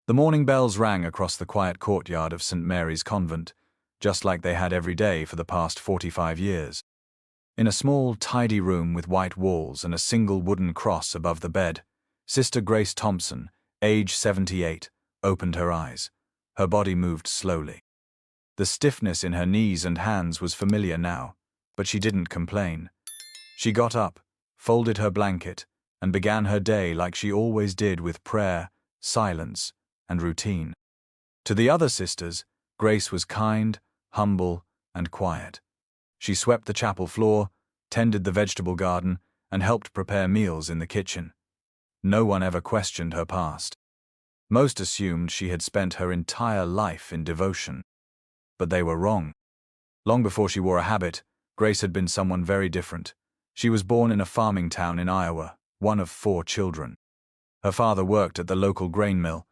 The morning bells rang across the quiet courtyard of St. Mary's Convent, just like they had every day for the past 45 years. In a small, tidy room with white walls and a single wooden cross above the bed, Sister Grace Thompson, age 78, opened her eyes. Her body moved slowly. The stiffness in her knees and hands was familiar now, but she didn't complain. She got up, folded her blanket, and began her day like she always did, with prayer, silence, and routine. To the other sisters, Grace was kind, humble, and quiet. She swept the chapel floor, tended the vegetable garden, and helped prepare meals in the kitchen. No one ever questioned her past. Most assumed she had spent her entire life in devotion. But they were wrong. Long before she wore a habit, Grace had been someone very different. She was born in a farming town in Iowa, one of 4 children. Her father worked at the local grain mill,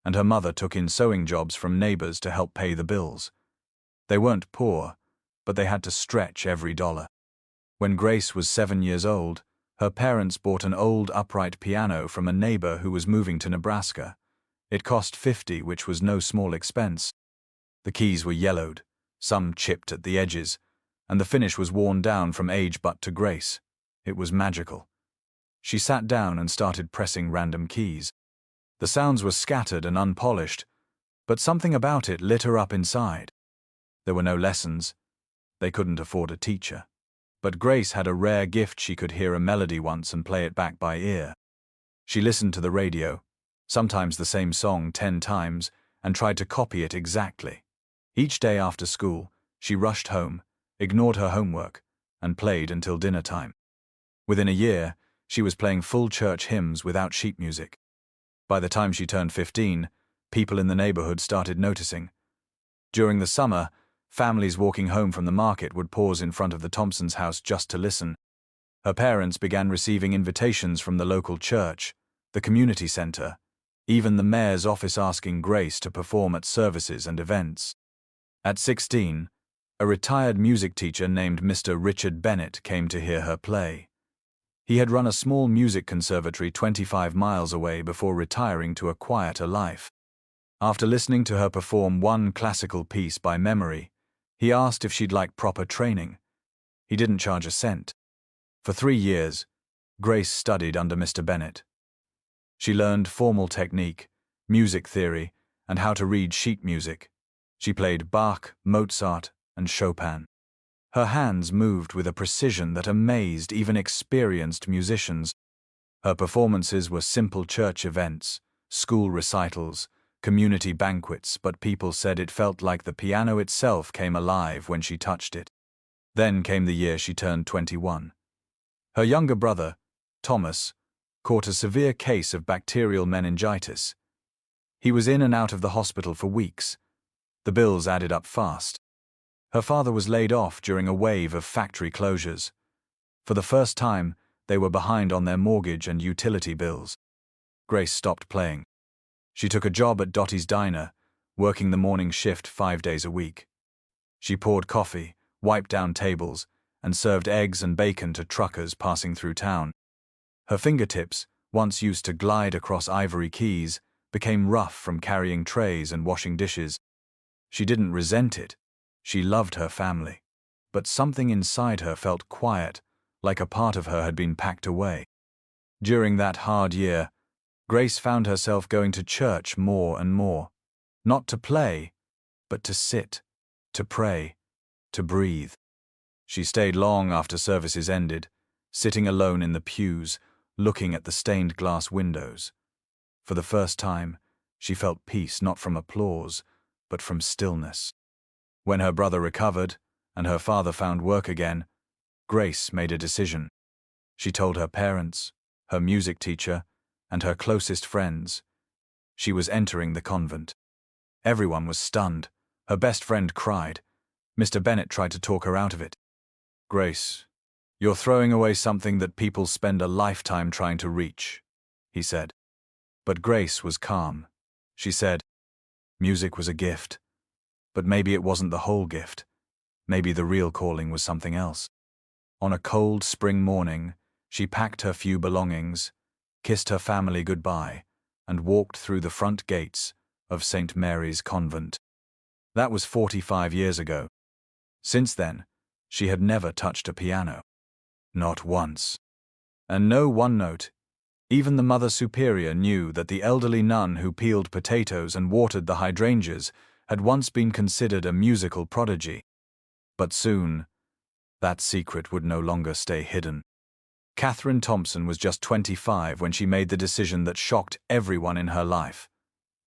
and her mother took in sewing jobs from neighbors to help pay the bills. They weren't poor, but they had to stretch every dollar. When Grace was 7 years old, her parents bought an old upright piano from a neighbor who was moving to Nebraska. It cost $50, which was no small expense. The keys were yellowed, some chipped at the edges, and the finish was worn down from age, but to Grace, it was magical. She sat down and started pressing random keys. The sounds were scattered and unpolished, but something about it lit her up inside. There were no lessons. They couldn't afford a teacher. But Grace had a rare gift. She could hear a melody once and play it back by ear. She listened to the radio, sometimes the same song 10 times, and tried to copy it exactly. Each day after school, she rushed home, ignored her homework, and played until dinner time. Within a year, she was playing full church hymns without sheet music. By the time she turned 15, people in the neighborhood started noticing. During the summer, families walking home from the market would pause in front of the Thompsons' house just to listen. Her parents began receiving invitations from the local church, the community center, even the mayor's office, asking Grace to perform at services and events. At 16, a retired music teacher named Mr. Richard Bennett came to hear her play. He had run a small music conservatory 25 miles away before retiring to a quieter life. After listening to her perform one classical piece by memory, he asked if she'd like proper training. He didn't charge a cent. For 3 years, Grace studied under Mr. Bennett. She learned formal technique, music theory, and how to read sheet music. She played Bach, Mozart, and Chopin. Her hands moved with a precision that amazed even experienced musicians. Her performances were simple church events, school recitals, community banquets, but people said it felt like the piano itself came alive when she touched it. Then came the year she turned 21. Her younger brother, Thomas, caught a severe case of bacterial meningitis. He was in and out of the hospital for weeks. The bills added up fast. Her father was laid off during a wave of factory closures. For the first time, they were behind on their mortgage and utility bills. Grace stopped playing. She took a job at Dottie's Diner, working the morning shift 5 days a week. She poured coffee, wiped down tables, and served eggs and bacon to truckers passing through town. Her fingertips, once used to glide across ivory keys, became rough from carrying trays and washing dishes. She didn't resent it. She loved her family. But something inside her felt quiet, like a part of her had been packed away. During that hard year, Grace found herself going to church more and more. Not to play, but to sit, to pray, to breathe. She stayed long after services ended, sitting alone in the pews, looking at the stained glass windows. For the first time, she felt peace not from applause, but from stillness. When her brother recovered, and her father found work again, Grace made a decision. She told her parents, her music teacher, and her closest friends. She was entering the convent. Everyone was stunned. Her best friend cried. Mr. Bennett tried to talk her out of it. "Grace, you're throwing away something that people spend a lifetime trying to reach," he said. But Grace was calm. She said, "Music was a gift. But maybe it wasn't the whole gift. Maybe the real calling was something else." On a cold spring morning, she packed her few belongings, kissed her family goodbye, and walked through the front gates, of St. Mary's Convent. That was 45 years ago. Since then, she had never touched a piano. Not once. And no one note. Even the Mother Superior knew that the elderly nun who peeled potatoes and watered the hydrangeas had once been considered a musical prodigy. But soon, that secret would no longer stay hidden. Catherine Thompson was just 25 when she made the decision that shocked everyone in her life.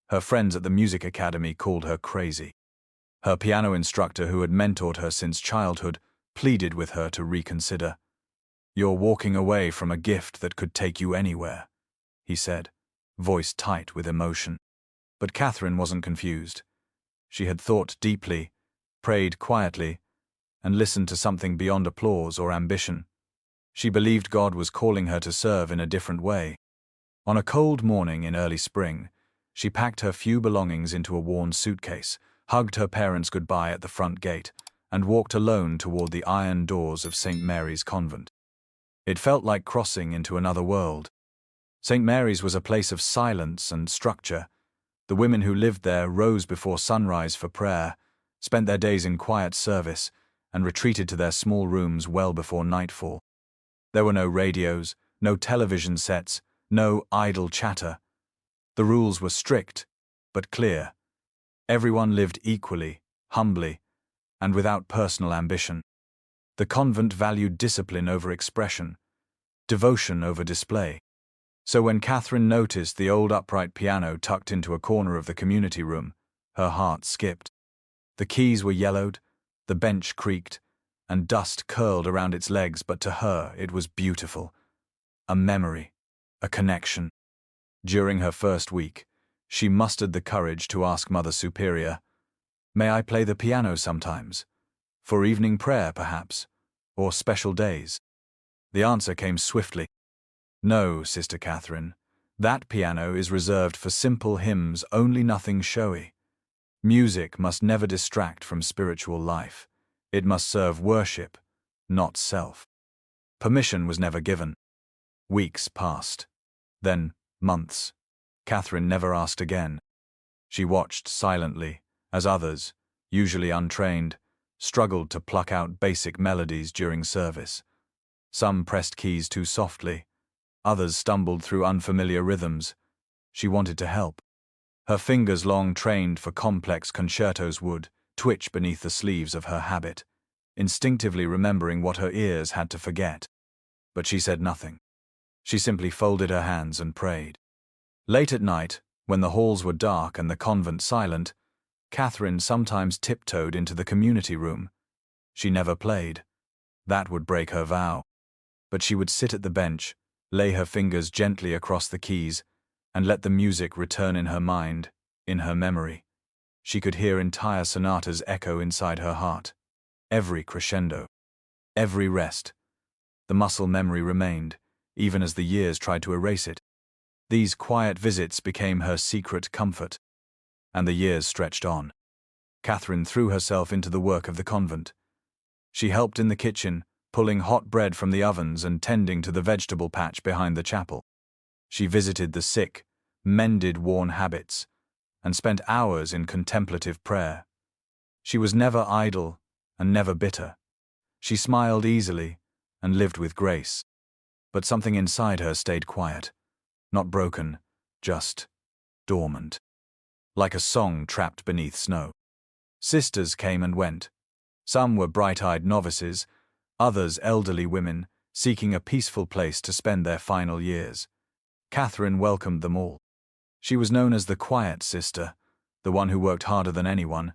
Her friends at the music academy called her crazy. Her piano instructor, who had mentored her since childhood, pleaded with her to reconsider. "You're walking away from a gift that could take you anywhere," he said, voice tight with emotion. But Catherine wasn't confused. She had thought deeply, prayed quietly, and listened to something beyond applause or ambition. She believed God was calling her to serve in a different way. On a cold morning in early spring, she packed her few belongings into a worn suitcase, hugged her parents goodbye at the front gate, and walked alone toward the iron doors of St. Mary's Convent. It felt like crossing into another world. St. Mary's was a place of silence and structure. The women who lived there rose before sunrise for prayer, spent their days in quiet service, and retreated to their small rooms well before nightfall. There were no radios, no television sets, no idle chatter. The rules were strict, but clear. Everyone lived equally, humbly, and without personal ambition. The convent valued discipline over expression, devotion over display. So when Catherine noticed the old upright piano tucked into a corner of the community room, her heart skipped. The keys were yellowed, the bench creaked, and dust curled around its legs, but to her it was beautiful. A memory, a connection. During her first week, she mustered the courage to ask Mother Superior, "May I play the piano sometimes? For evening prayer, perhaps, or special days?" The answer came swiftly. "No, Sister Catherine, that piano is reserved for simple hymns, only, nothing showy. Music must never distract from spiritual life. It must serve worship, not self." Permission was never given. Weeks passed. Then months. Catherine never asked again. She watched silently as others, usually untrained, struggled to pluck out basic melodies during service. Some pressed keys too softly. Others stumbled through unfamiliar rhythms. She wanted to help. Her fingers, long trained for complex concertos, would twitch beneath the sleeves of her habit, instinctively remembering what her ears had to forget. But she said nothing. She simply folded her hands and prayed. Late at night, when the halls were dark and the convent silent, Catherine sometimes tiptoed into the community room. She never played. That would break her vow. But she would sit at the bench, lay her fingers gently across the keys, and let the music return in her mind, in her memory. She could hear entire sonatas echo inside her heart. Every crescendo, every rest. The muscle memory remained, even as the years tried to erase it. These quiet visits became her secret comfort. And the years stretched on. Catherine threw herself into the work of the convent. She helped in the kitchen, pulling hot bread from the ovens and tending to the vegetable patch behind the chapel. She visited the sick, mended worn habits, and spent hours in contemplative prayer. She was never idle and never bitter. She smiled easily and lived with grace. But something inside her stayed quiet, not broken, just dormant, like a song trapped beneath snow. Sisters came and went. Some were bright-eyed novices, others elderly women, seeking a peaceful place to spend their final years. Catherine welcomed them all. She was known as the quiet sister, the one who worked harder than anyone,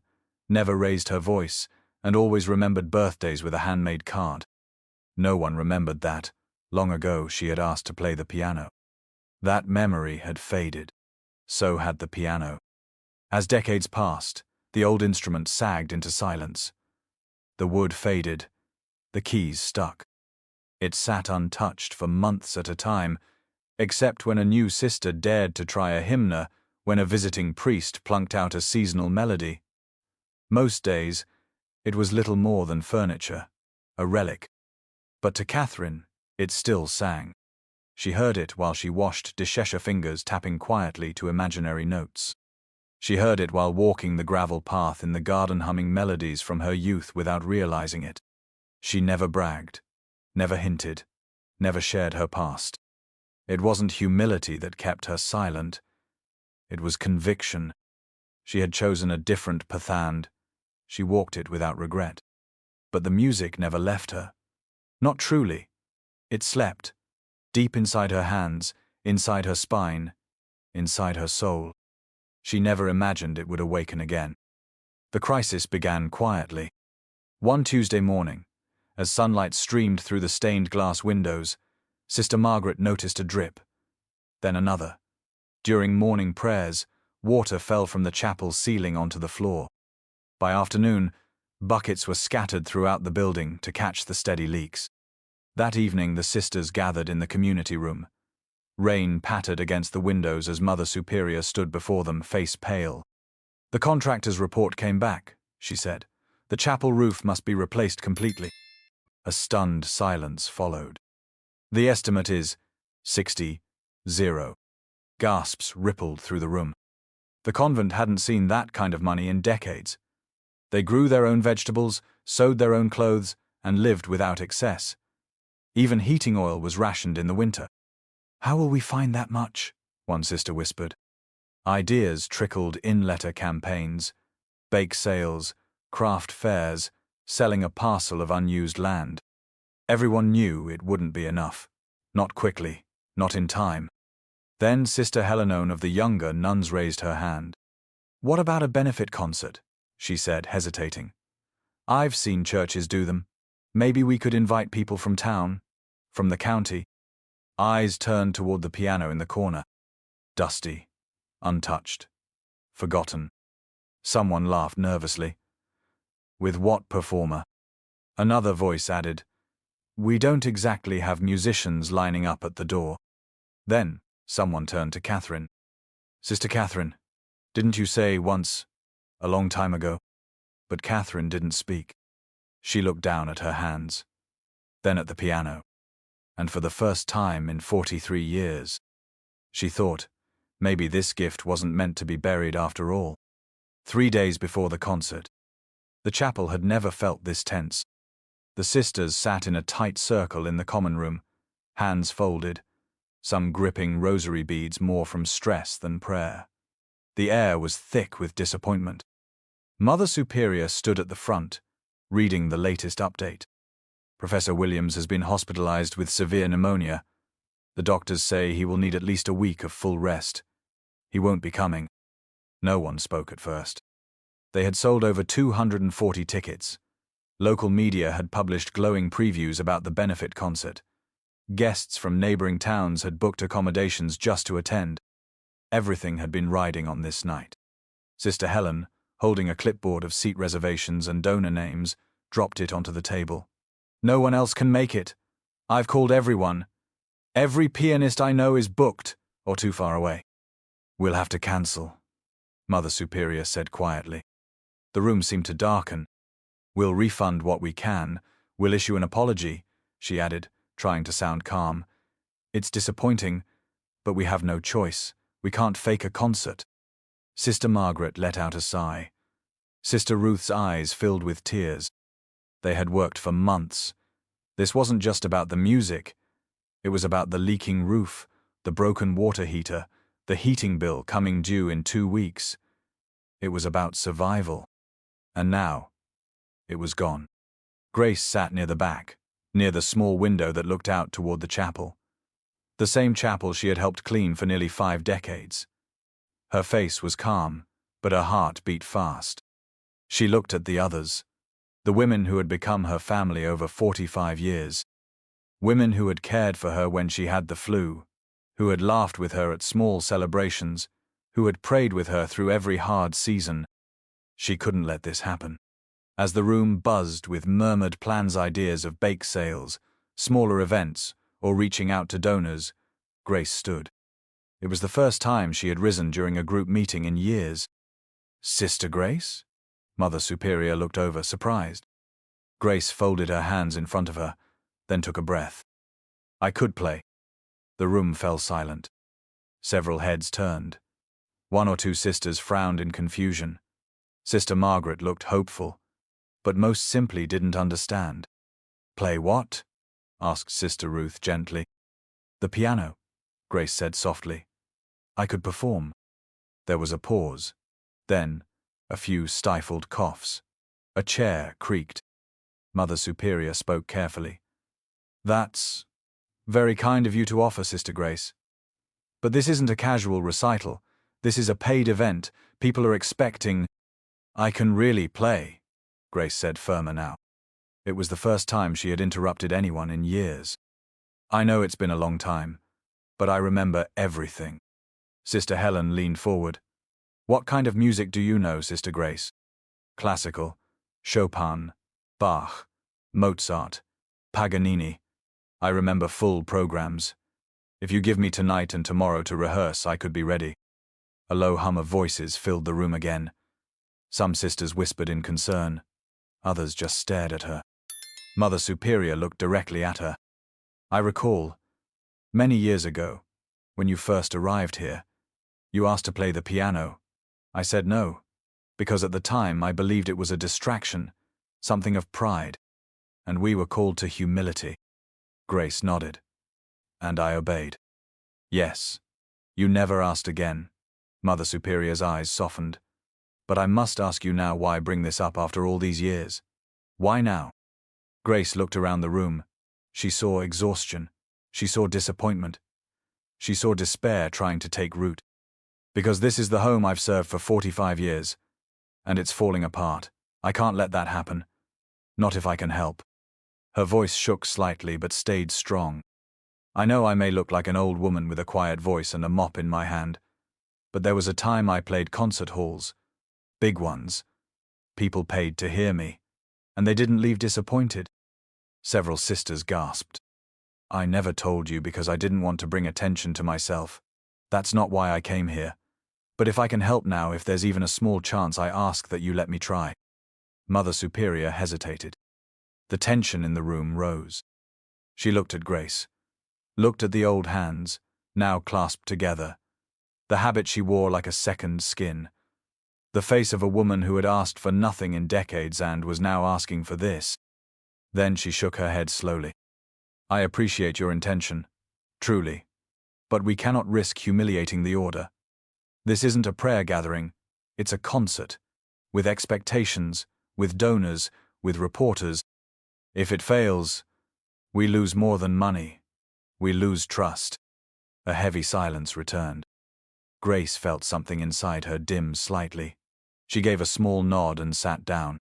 never raised her voice, and always remembered birthdays with a handmade card. No one remembered that, long ago, she had asked to play the piano. That memory had faded. So had the piano. As decades passed, the old instrument sagged into silence. The wood faded. The keys stuck. It sat untouched for months at a time, except when a new sister dared to try a hymner, when a visiting priest plunked out a seasonal melody. Most days, it was little more than furniture, a relic. But to Catherine, it still sang. She heard it while she washed dishesha fingers tapping quietly to imaginary notes. She heard it while walking the gravel path in the garden, humming melodies from her youth without realizing it. She never bragged, never hinted, never shared her past. It wasn't humility that kept her silent. It was conviction. She had chosen a different path and she walked it without regret. But the music never left her. Not truly. It slept, deep inside her hands, inside her spine, inside her soul. She never imagined it would awaken again. The crisis began quietly. One Tuesday morning, as sunlight streamed through the stained glass windows, Sister Margaret noticed a drip, then another. During morning prayers, water fell from the chapel ceiling onto the floor. By afternoon, buckets were scattered throughout the building to catch the steady leaks. That evening, the sisters gathered in the community room. Rain pattered against the windows as Mother Superior stood before them, face pale. "The contractor's report came back," she said. "The chapel roof must be replaced completely." A stunned silence followed. "The estimate is 60,000. Gasps rippled through the room. The convent hadn't seen that kind of money in decades. They grew their own vegetables, sewed their own clothes, and lived without excess. Even heating oil was rationed in the winter. "How will we find that much?" one sister whispered. Ideas trickled in, letter campaigns, bake sales, craft fairs, selling a parcel of unused land. Everyone knew it wouldn't be enough. Not quickly, not in time. Then Sister Helene of the younger nuns raised her hand. "What about a benefit concert?" she said, hesitating. "I've seen churches do them. Maybe we could invite people from town, from the county." Eyes turned toward the piano in the corner. Dusty, untouched, forgotten. Someone laughed nervously. "With what performer?" Another voice added, "We don't exactly have musicians lining up at the door." Then someone turned to Catherine. "Sister Catherine, didn't you say once, a long time ago?" But Catherine didn't speak. She looked down at her hands, then at the piano. And for the first time in 43 years, she thought, maybe this gift wasn't meant to be buried after all. 3 days before the concert, the chapel had never felt this tense. The sisters sat in a tight circle in the common room, hands folded, some gripping rosary beads more from stress than prayer. The air was thick with disappointment. Mother Superior stood at the front, reading the latest update. "Professor Williams has been hospitalized with severe pneumonia. The doctors say he will need at least a week of full rest. He won't be coming." No one spoke at first. They had sold over 240 tickets. Local media had published glowing previews about the benefit concert. Guests from neighboring towns had booked accommodations just to attend. Everything had been riding on this night. Sister Helen, holding a clipboard of seat reservations and donor names, dropped it onto the table. "No one else can make it. I've called everyone. Every pianist I know is booked or too far away." "We'll have to cancel," Mother Superior said quietly. The room seemed to darken. "We'll refund what we can. We'll issue an apology," she added, trying to sound calm. "It's disappointing, but we have no choice. We can't fake a concert." Sister Margaret let out a sigh. Sister Ruth's eyes filled with tears. They had worked for months. This wasn't just about the music. It was about the leaking roof, the broken water heater, the heating bill coming due in 2 weeks. It was about survival. And now, it was gone. Grace sat near the back, near the small window that looked out toward the chapel. The same chapel she had helped clean for nearly 5 decades. Her face was calm, but her heart beat fast. She looked at the others, the women who had become her family over 45 years. Women who had cared for her when she had the flu, who had laughed with her at small celebrations, who had prayed with her through every hard season. She couldn't let this happen. As the room buzzed with murmured plans, ideas of bake sales, smaller events, or reaching out to donors, Grace stood. It was the first time she had risen during a group meeting in years. "Sister Grace?" Mother Superior looked over, surprised. Grace folded her hands in front of her, then took a breath. "I could play." The room fell silent. Several heads turned. One or two sisters frowned in confusion. Sister Margaret looked hopeful, but most simply didn't understand. "Play what?" asked Sister Ruth gently. "The piano," Grace said softly. "I could perform." There was a pause. Then, a few stifled coughs. A chair creaked. Mother Superior spoke carefully. "That's very kind of you to offer, Sister Grace. But this isn't a casual recital. This is a paid event. People are expecting—" "I can really play," Grace said firmer now. It was the first time she had interrupted anyone in years. "I know it's been a long time, but I remember everything." Sister Helen leaned forward. "What kind of music do you know, Sister Grace?" "Classical, Chopin, Bach, Mozart, Paganini. I remember full programs. If you give me tonight and tomorrow to rehearse, I could be ready." A low hum of voices filled the room again. Some sisters whispered in concern. Others just stared at her. Mother Superior looked directly at her. "I recall, many years ago, when you first arrived here, you asked to play the piano. I said no, because at the time I believed it was a distraction, something of pride, and we were called to humility." Grace nodded. "And I obeyed." "Yes, you never asked again." Mother Superior's eyes softened. "But I must ask you now, why bring this up after all these years? Why now?" Grace looked around the room. She saw exhaustion. She saw disappointment. She saw despair trying to take root. "Because this is the home I've served for 45 years, and it's falling apart. I can't let that happen. Not if I can help." Her voice shook slightly but stayed strong. "I know I may look like an old woman with a quiet voice and a mop in my hand, but there was a time I played concert halls. Big ones. People paid to hear me, and they didn't leave disappointed." Several sisters gasped. "I never told you because I didn't want to bring attention to myself. That's not why I came here. But if I can help now, if there's even a small chance, I ask that you let me try." Mother Superior hesitated. The tension in the room rose. She looked at Grace. Looked at the old hands, now clasped together. The habit she wore like a second skin. The face of a woman who had asked for nothing in decades and was now asking for this. Then she shook her head slowly. "I appreciate your intention, truly, but we cannot risk humiliating the order. This isn't a prayer gathering, it's a concert, with expectations, with donors, with reporters. If it fails, we lose more than money. We lose trust." A heavy silence returned. Grace felt something inside her dim slightly. She gave a small nod and sat down.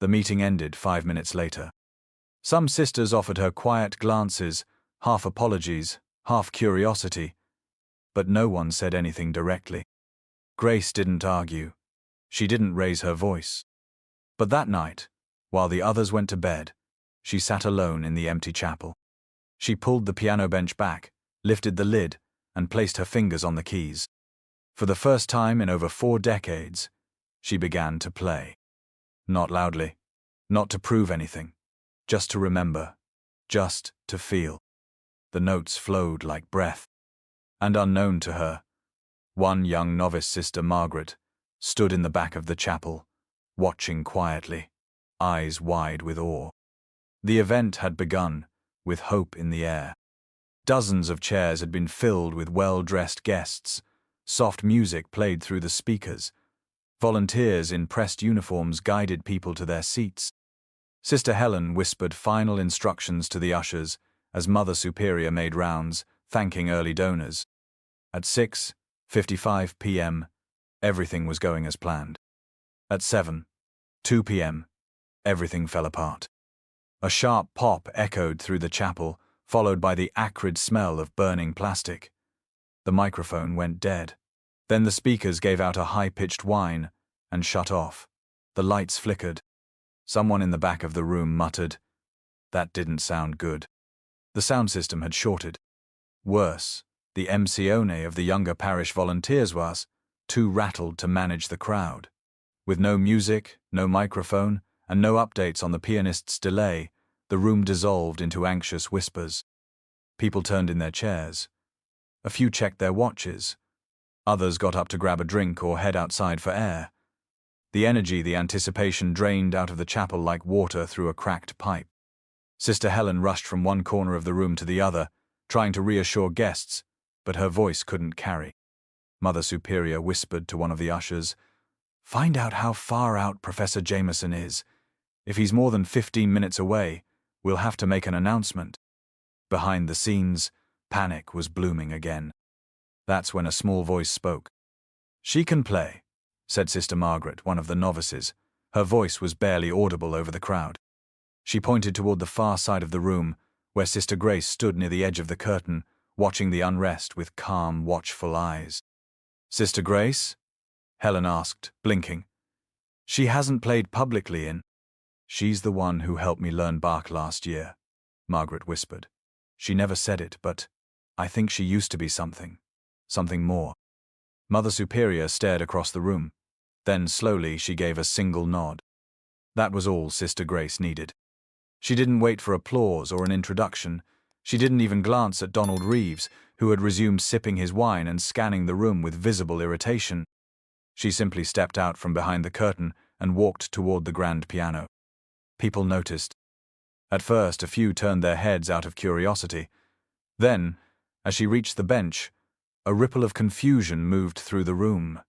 The meeting ended 5 minutes later. Some sisters offered her quiet glances, half apologies, half curiosity, but no one said anything directly. Grace didn't argue. She didn't raise her voice. But that night, while the others went to bed, she sat alone in the empty chapel. She pulled the piano bench back, lifted the lid, and placed her fingers on the keys. For the first time in over 4 decades, she began to play. Not loudly, not to prove anything, just to remember, just to feel. The notes flowed like breath. And unknown to her, one young novice sister, Margaret, stood in the back of the chapel, watching quietly, eyes wide with awe. The event had begun, with hope in the air. Dozens of chairs had been filled with well-dressed guests. Soft music played through the speakers. Volunteers in pressed uniforms guided people to their seats. Sister Helen whispered final instructions to the ushers as Mother Superior made rounds, thanking early donors. At 6:55 p.m., everything was going as planned. At 7:02 p.m., everything fell apart. A sharp pop echoed through the chapel, followed by the acrid smell of burning plastic. The microphone went dead. Then the speakers gave out a high-pitched whine and shut off. The lights flickered. Someone in the back of the room muttered, "That didn't sound good." The sound system had shorted. Worse, the MCone of the younger parish volunteers was too rattled to manage the crowd. With no music, no microphone, and no updates on the pianist's delay, the room dissolved into anxious whispers. People turned in their chairs. A few checked their watches. Others got up to grab a drink or head outside for air. The energy, the anticipation drained out of the chapel like water through a cracked pipe. Sister Helen rushed from one corner of the room to the other, trying to reassure guests, but her voice couldn't carry. Mother Superior whispered to one of the ushers, "Find out how far out Professor Jameson is. If he's more than 15 minutes away, we'll have to make an announcement." Behind the scenes, panic was blooming again. That's when a small voice spoke. "She can play," said Sister Margaret, one of the novices. Her voice was barely audible over the crowd. She pointed toward the far side of the room, where Sister Grace stood near the edge of the curtain, watching the unrest with calm, watchful eyes. "Sister Grace?" Helen asked, blinking. "She hasn't played publicly in—" "She's the one who helped me learn Bach last year," Margaret whispered. "She never said it, but I think she used to be something more." Mother Superior stared across the room. Then slowly she gave a single nod. That was all Sister Grace needed. She didn't wait for applause or an introduction. She didn't even glance at Donald Reeves, who had resumed sipping his wine and scanning the room with visible irritation. She simply stepped out from behind the curtain and walked toward the grand piano. People noticed. At first, a few turned their heads out of curiosity. Then, as she reached the bench, a ripple of confusion moved through the room.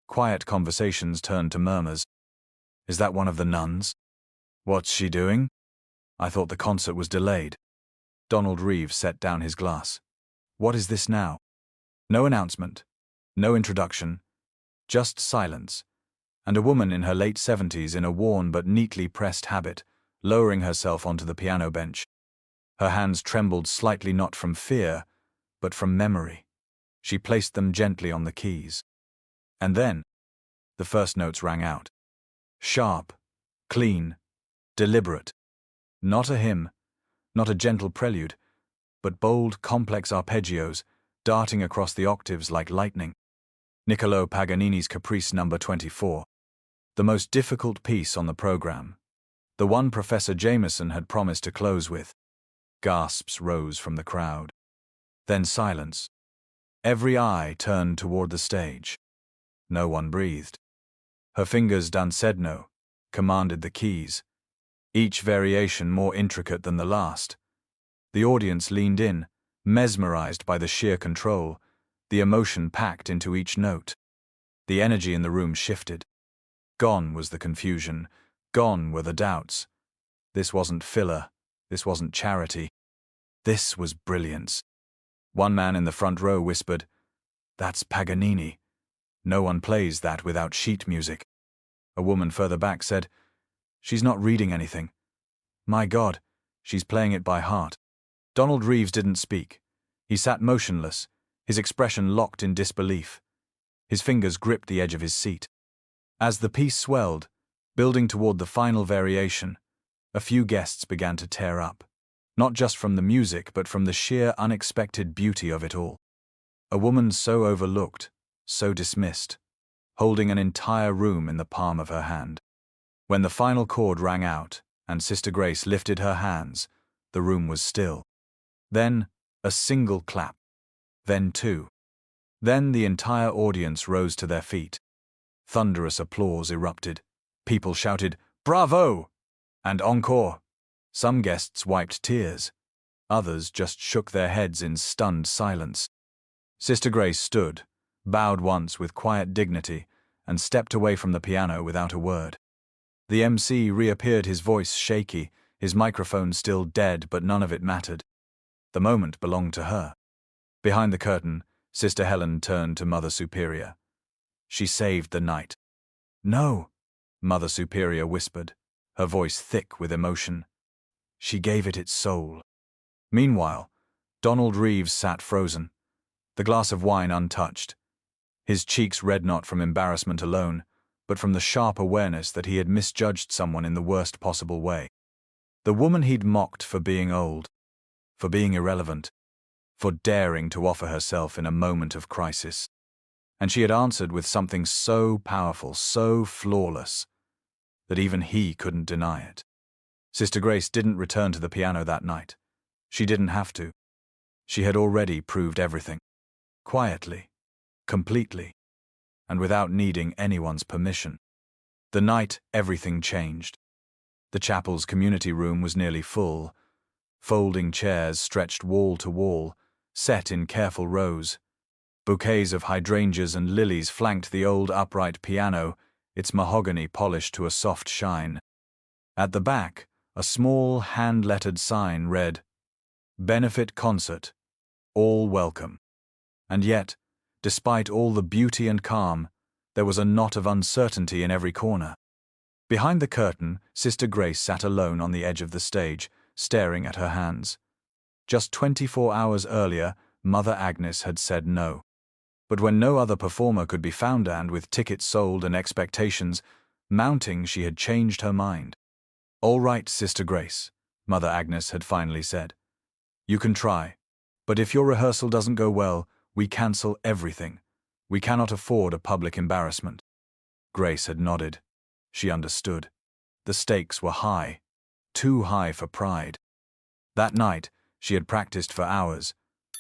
Quiet conversations turned to murmurs. "Is that one of the nuns? What's she doing? I thought the concert was delayed." Donald Reeves set down his glass. "What is this now?" No announcement, no introduction, just silence, and a woman in her late 70s in a worn but neatly pressed habit, lowering herself onto the piano bench. Her hands trembled slightly, not from fear, but from memory. She placed them gently on the keys. And then, the first notes rang out. Sharp, clean, deliberate. Not a hymn, not a gentle prelude, but bold, complex arpeggios, darting across the octaves like lightning. Niccolò Paganini's Caprice No. 24. The most difficult piece on the program. The one Professor Jameson had promised to close with. Gasps rose from the crowd. Then silence. Every eye turned toward the stage. No one breathed. Her fingers dansedno, commanded the keys, each variation more intricate than the last. The audience leaned in, mesmerized by the sheer control, the emotion packed into each note. The energy in the room shifted. Gone was the confusion. Gone were the doubts. This wasn't filler. This wasn't charity. This was brilliance. One man in the front row whispered, "That's Paganini. No one plays that without sheet music." A woman further back said, "She's not reading anything. My God, she's playing it by heart." Donald Reeves didn't speak. He sat motionless, his expression locked in disbelief. His fingers gripped the edge of his seat. As the piece swelled, building toward the final variation, a few guests began to tear up, not just from the music but from the sheer unexpected beauty of it all. A woman so overlooked, so dismissed, holding an entire room in the palm of her hand. When the final chord rang out and Sister Grace lifted her hands, the room was still. Then a single clap. Then two. Then the entire audience rose to their feet. Thunderous applause erupted. People shouted, "Bravo!" and "Encore!" Some guests wiped tears. Others just shook their heads in stunned silence. Sister Grace stood, bowed once with quiet dignity, and stepped away from the piano without a word. The MC reappeared, his voice shaky, his microphone still dead, but none of it mattered. The moment belonged to her. Behind the curtain, Sister Helen turned to Mother Superior. "She saved the night." "No," Mother Superior whispered, her voice thick with emotion. "She gave it its soul." Meanwhile, Donald Reeves sat frozen, the glass of wine untouched. His cheeks red not from embarrassment alone, but from the sharp awareness that he had misjudged someone in the worst possible way. The woman he'd mocked for being old, for being irrelevant, for daring to offer herself in a moment of crisis. And she had answered with something so powerful, so flawless, that even he couldn't deny it. Sister Grace didn't return to the piano that night. She didn't have to. She had already proved everything. Quietly, completely, and without needing anyone's permission. The night everything changed. The chapel's community room was nearly full. Folding chairs stretched wall to wall, set in careful rows. Bouquets of hydrangeas and lilies flanked the old upright piano, its mahogany polished to a soft shine. At the back, a small hand-lettered sign read, "Benefit Concert. All welcome." And yet, despite all the beauty and calm, there was a knot of uncertainty in every corner. Behind the curtain, Sister Grace sat alone on the edge of the stage, staring at her hands. Just 24 hours earlier, Mother Agnes had said no. But when no other performer could be found and, with tickets sold and expectations mounting, she had changed her mind. "All right, Sister Grace," Mother Agnes had finally said. "You can try. But if your rehearsal doesn't go well, we cancel everything. We cannot afford a public embarrassment." Grace had nodded. She understood. The stakes were high. Too high for pride. That night, she had practiced for hours,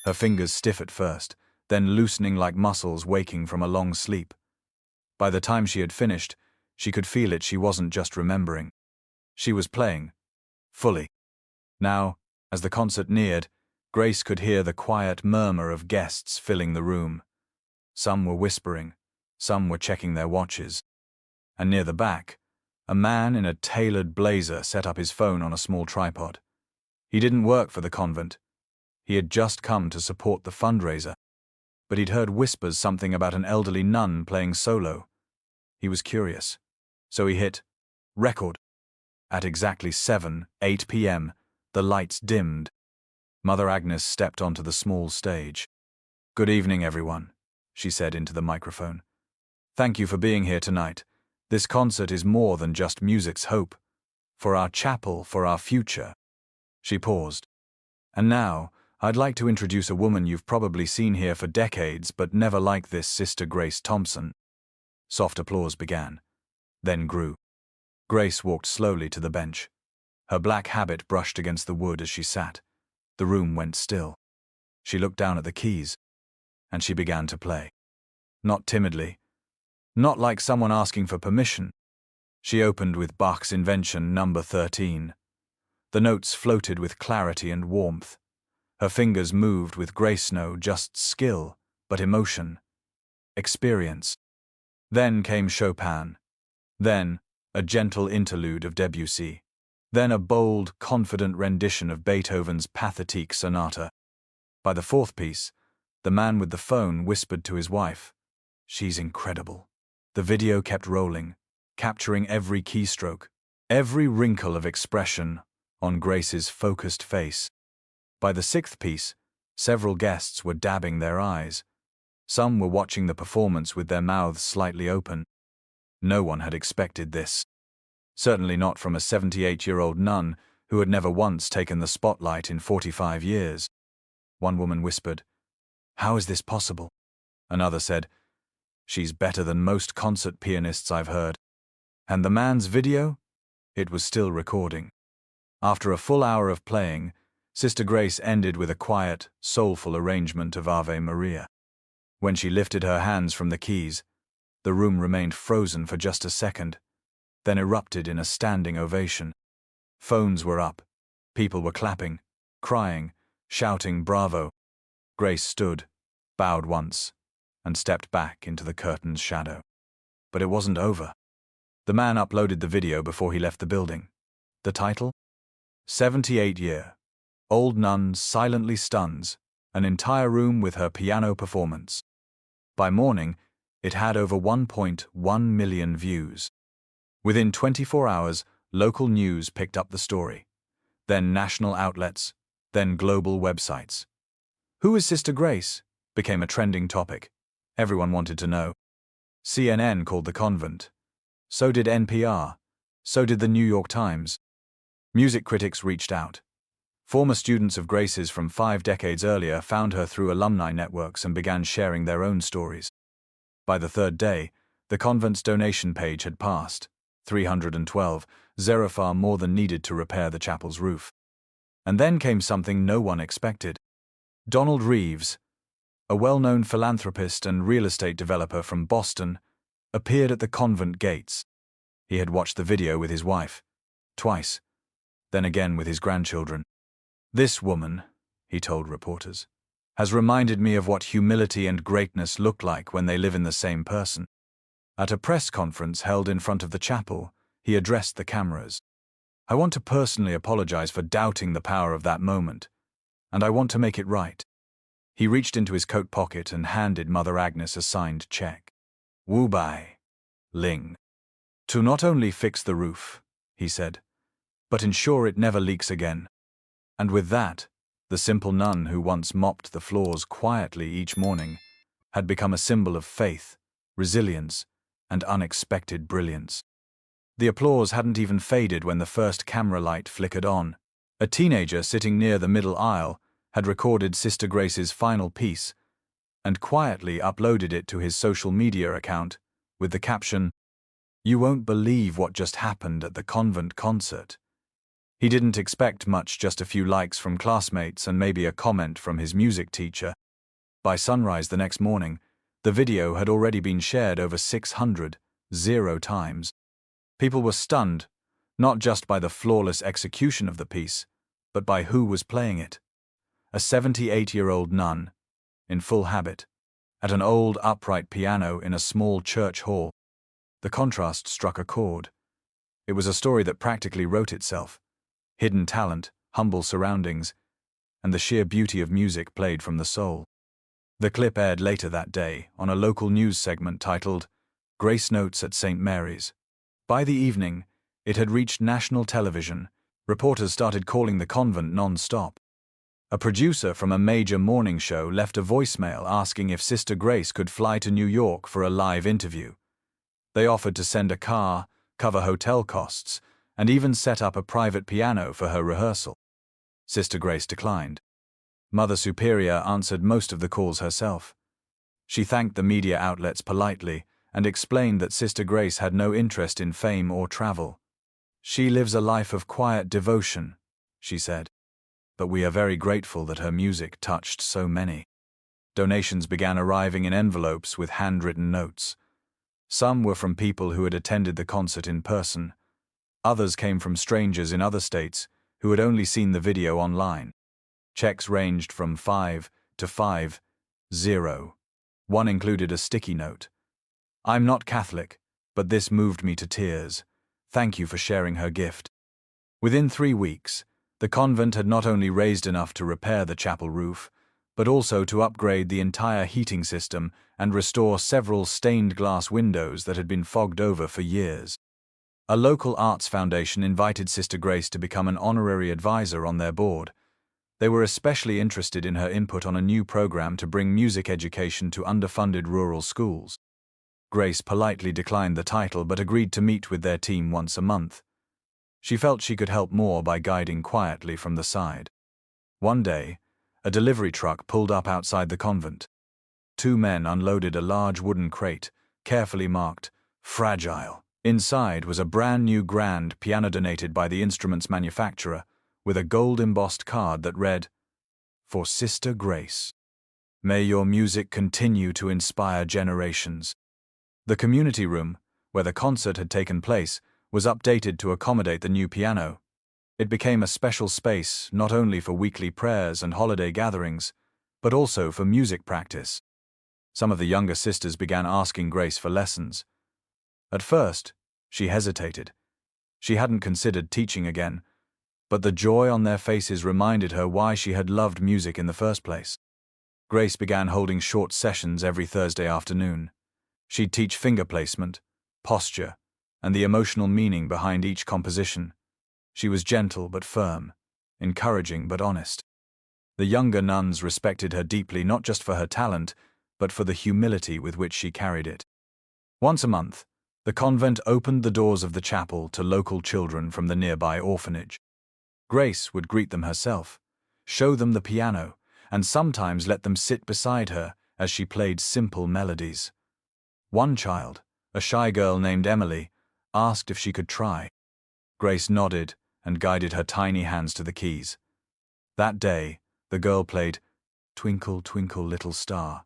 her fingers stiff at first, then loosening like muscles waking from a long sleep. By the time she had finished, she could feel it. She wasn't just remembering. She was playing. Fully. Now, as the concert neared, Grace could hear the quiet murmur of guests filling the room. Some were whispering, some were checking their watches. And near the back, a man in a tailored blazer set up his phone on a small tripod. He didn't work for the convent. He had just come to support the fundraiser. But he'd heard whispers something about an elderly nun playing solo. He was curious. So he hit record. At exactly 8 p.m., the lights dimmed. Mother Agnes stepped onto the small stage. "Good evening, everyone," she said into the microphone. "Thank you for being here tonight. This concert is more than just music's hope. For our chapel, for our future." She paused. "And now, I'd like to introduce a woman you've probably seen here for decades, but never like this, Sister Grace Thompson." Soft applause began, then grew. Grace walked slowly to the bench. Her black habit brushed against the wood as she sat. The room went still. She looked down at the keys, and she began to play. Not timidly. Not like someone asking for permission. She opened with Bach's invention, number 13. The notes floated with clarity and warmth. Her fingers moved with grace, no just skill, but emotion. Experience. Then came Chopin. Then a gentle interlude of Debussy. Then a bold, confident rendition of Beethoven's Pathétique Sonata. By the fourth piece, the man with the phone whispered to his wife, "She's incredible." The video kept rolling, capturing every keystroke, every wrinkle of expression on Grace's focused face. By the sixth piece, several guests were dabbing their eyes. Some were watching the performance with their mouths slightly open. No one had expected this. Certainly not from a 78-year-old nun who had never once taken the spotlight in 45 years. One woman whispered, "How is this possible?" Another said, "She's better than most concert pianists I've heard." And the man's video? It was still recording. After a full hour of playing, Sister Grace ended with a quiet, soulful arrangement of Ave Maria. When she lifted her hands from the keys, the room remained frozen for just a second, then erupted in a standing ovation. Phones were up. People were clapping, crying, shouting bravo. Grace stood, bowed once, and stepped back into the curtain's shadow. But it wasn't over. The man uploaded the video before he left the building. The title? 78-year. Old nun silently stuns an entire room with her piano performance. By morning, it had over 1.1 million views. Within 24 hours, local news picked up the story. Then national outlets, then global websites. "Who is Sister Grace?" became a trending topic. Everyone wanted to know. CNN called the convent. So did NPR. So did the New York Times. Music critics reached out. Former students of Grace's from 5 decades earlier found her through alumni networks and began sharing their own stories. By the third day, the convent's donation page had passed. 312, far more than needed to repair the chapel's roof. And then came something no one expected. Donald Reeves, a well-known philanthropist and real estate developer from Boston, appeared at the convent gates. He had watched the video with his wife, twice, then again with his grandchildren. "This woman," he told reporters, "has reminded me of what humility and greatness look like when they live in the same person." At a press conference held in front of the chapel, he addressed the cameras. "I want to personally apologize for doubting the power of that moment, and I want to make it right." He reached into his coat pocket and handed Mother Agnes a signed check. "Wu Bai Ling. To not only fix the roof," he said, "but ensure it never leaks again." And with that, the simple nun who once mopped the floors quietly each morning had become a symbol of faith, resilience, and unexpected brilliance. The applause hadn't even faded when the first camera light flickered on. A teenager sitting near the middle aisle had recorded Sister Grace's final piece and quietly uploaded it to his social media account with the caption, "You won't believe what just happened at the convent concert." He didn't expect much, just a few likes from classmates and maybe a comment from his music teacher. By sunrise the next morning, the video had already been shared over 600 times. People were stunned, not just by the flawless execution of the piece, but by who was playing it. A 78-year-old nun, in full habit, at an old upright piano in a small church hall. The contrast struck a chord. It was a story that practically wrote itself. Hidden talent, humble surroundings, and the sheer beauty of music played from the soul. The clip aired later that day on a local news segment titled "Grace Notes at St. Mary's." By the evening, it had reached national television. Reporters started calling the convent non-stop. A producer from a major morning show left a voicemail asking if Sister Grace could fly to New York for a live interview. They offered to send a car, cover hotel costs, and even set up a private piano for her rehearsal. Sister Grace declined. Mother Superior answered most of the calls herself. She thanked the media outlets politely and explained that Sister Grace had no interest in fame or travel. "She lives a life of quiet devotion," she said. "But we are very grateful that her music touched so many." Donations began arriving in envelopes with handwritten notes. Some were from people who had attended the concert in person. Others came from strangers in other states who had only seen the video online. Checks ranged from 5 to 50. One included a sticky note. "I'm not Catholic, but this moved me to tears. Thank you for sharing her gift." Within 3 weeks, the convent had not only raised enough to repair the chapel roof, but also to upgrade the entire heating system and restore several stained glass windows that had been fogged over for years. A local arts foundation invited Sister Grace to become an honorary advisor on their board. They were especially interested in her input on a new program to bring music education to underfunded rural schools. Grace politely declined the title but agreed to meet with their team once a month. She felt she could help more by guiding quietly from the side. One day, a delivery truck pulled up outside the convent. 2 men unloaded a large wooden crate, carefully marked, "Fragile." Inside was a brand new grand piano donated by the instrument's manufacturer, with a gold-embossed card that read, "For Sister Grace. May your music continue to inspire generations." The community room, where the concert had taken place, was updated to accommodate the new piano. It became a special space not only for weekly prayers and holiday gatherings, but also for music practice. Some of the younger sisters began asking Grace for lessons. At first, she hesitated. She hadn't considered teaching again, but the joy on their faces reminded her why she had loved music in the first place. Grace began holding short sessions every Thursday afternoon. She'd teach finger placement, posture, and the emotional meaning behind each composition. She was gentle but firm, encouraging but honest. The younger nuns respected her deeply, not just for her talent, but for the humility with which she carried it. Once a month, the convent opened the doors of the chapel to local children from the nearby orphanage. Grace would greet them herself, show them the piano, and sometimes let them sit beside her as she played simple melodies. One child, a shy girl named Emily, asked if she could try. Grace nodded and guided her tiny hands to the keys. That day, the girl played "Twinkle, Twinkle, Little Star,"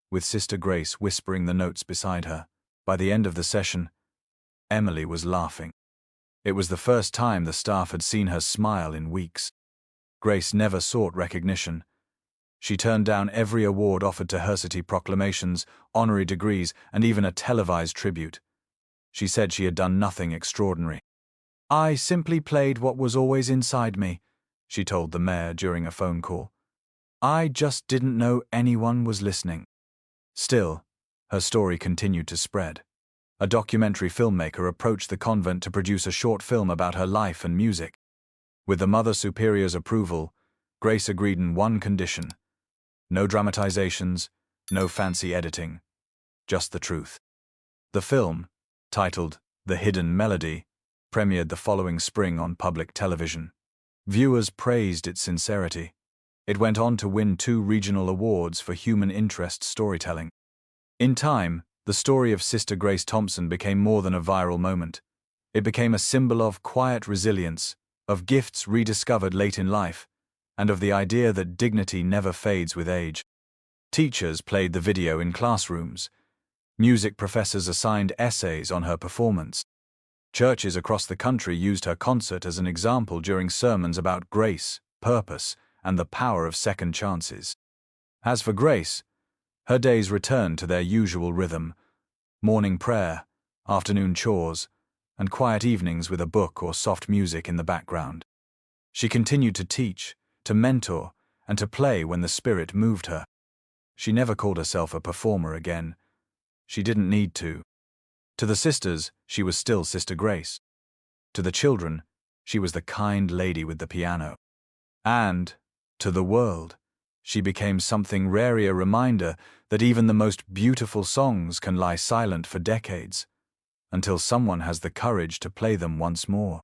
with Sister Grace whispering the notes beside her. By the end of the session, Emily was laughing. It was the first time the staff had seen her smile in weeks. Grace never sought recognition. She turned down every award offered to her, proclamations, honorary degrees, and even a televised tribute. She said she had done nothing extraordinary. "I simply played what was always inside me," she told the mayor during a phone call. "I just didn't know anyone was listening." Still, her story continued to spread. A documentary filmmaker approached the convent to produce a short film about her life and music. With the Mother Superior's approval, Grace agreed on one condition: no dramatizations, no fancy editing, just the truth. The film, titled The Hidden Melody, premiered the following spring on public television. Viewers praised its sincerity. It went on to win 2 regional awards for human interest storytelling. In time, the story of Sister Grace Thompson became more than a viral moment. It became a symbol of quiet resilience, of gifts rediscovered late in life, and of the idea that dignity never fades with age. Teachers played the video in classrooms. Music professors assigned essays on her performance. Churches across the country used her concert as an example during sermons about grace, purpose, and the power of second chances. As for Grace, her days returned to their usual rhythm: morning prayer, afternoon chores, and quiet evenings with a book or soft music in the background. She continued to teach, to mentor, and to play when the Spirit moved her. She never called herself a performer again. She didn't need to. To the sisters, she was still Sister Grace. To the children, she was the kind lady with the piano. And, to the world, she became something rarely a reminder that even the most beautiful songs can lie silent for decades, until someone has the courage to play them once more.